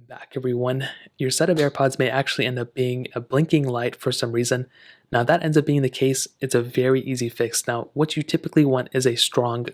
Back everyone. Your set of AirPods may actually end up being a blinking light for some reason. Now that ends up being the case, it's a very easy fix. Now what you typically want is a strong,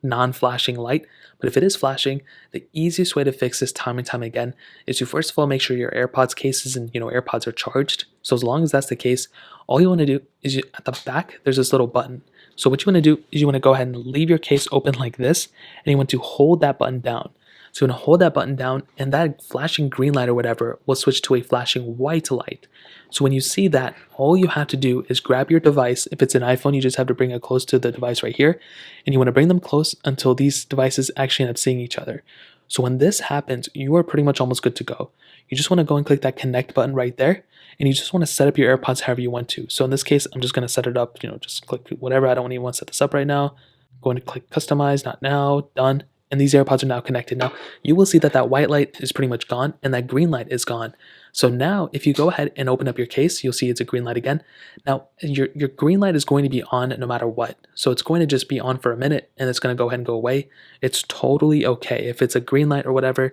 non-flashing light, but if it is flashing, the easiest way to fix this time and time again is to first of all make sure your AirPods cases and AirPods are charged. So as long as that's the case, all you want to do is at the back there's this little button. So what you want to do is you want to go ahead and leave your case open like this, and you want to hold that button down. So you want to hold that button down, and that flashing green light or whatever will switch to a flashing white light. So when you see that, all you have to do is grab your device. If it's an iPhone, you just have to bring it close to the device right here, and you want to bring them close until these devices actually end up seeing each other. So when this happens, you are pretty much almost good to go. You just want to go and click that connect button right there, and you just want to set up your AirPods however you want to. So in this case, I'm just going to set it up, just click whatever. I don't even want to set this up right now. I'm going to click customize, not now, done. And these AirPods are now connected. Now, you will see that that white light is pretty much gone and that green light is gone. So now, if you go ahead and open up your case, you'll see it's a green light again. Now, your green light is going to be on no matter what. So it's going to just be on for a minute and it's going to go ahead and go away. It's totally okay. If it's a green light or whatever,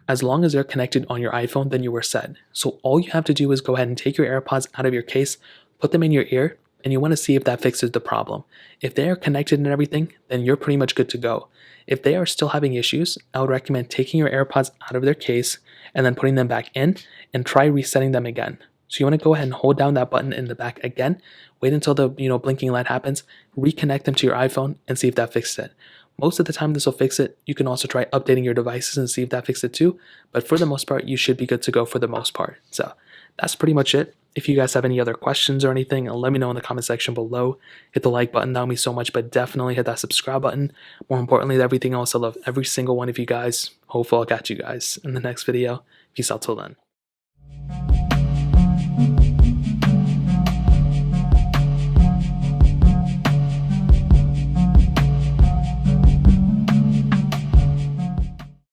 as long as they're connected on your iPhone, then you were set. So all you have to do is go ahead and take your AirPods out of your case, put them in your ear, and you want to see if that fixes the problem. If they are connected and everything, then you're pretty much good to go. If they are still having issues, I would recommend taking your AirPods out of their case and then putting them back in and try resetting them again. So you want to go ahead and hold down that button in the back again, wait until the blinking light happens, reconnect them to your iPhone and see if that fixes it. Most of the time this will fix it. You can also try updating your devices and see if that fixes it too, but for the most part, you should be good to go for the most part. So that's pretty much it. If you guys have any other questions or anything, let me know in the comment section below. Hit the like button, that would mean so much, but definitely hit that subscribe button. More importantly than everything else, I love every single one of you guys. Hopefully I'll catch you guys in the next video. Peace out till then.